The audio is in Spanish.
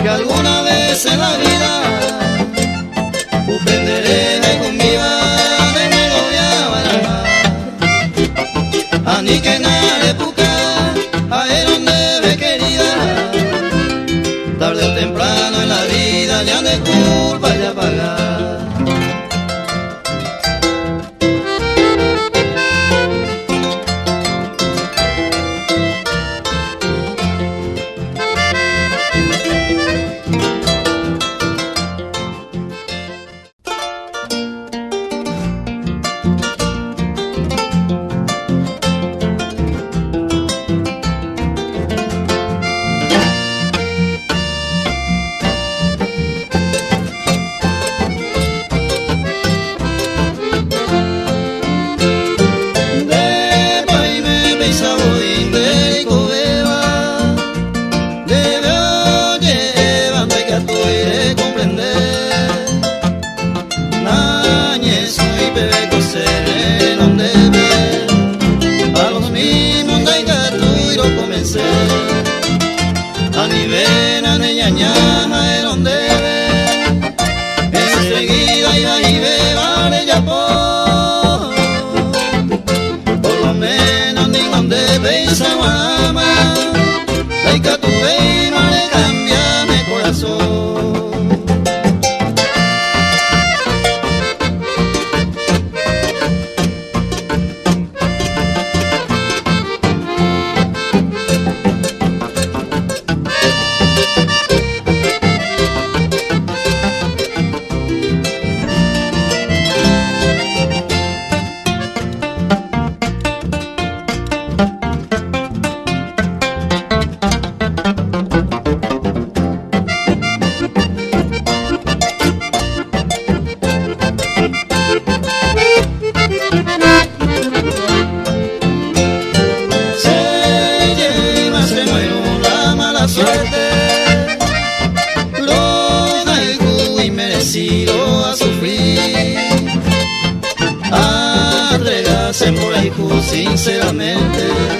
Alguna vez en la vida aprenderé de conmigo de me gobiaba el alma ani que nare puca a él donde ve querida tarde o temprano en la vida ya de culpa ya pagar. A mi vena de ñañaja es donde ve, enseguida iba y ve, vale ya por lo menos ni donde pensa guama, la que tu ve y no le cambia mi corazón. Suerte, lo daigo y merecido a sufrir, a entregarse por ahí sinceramente.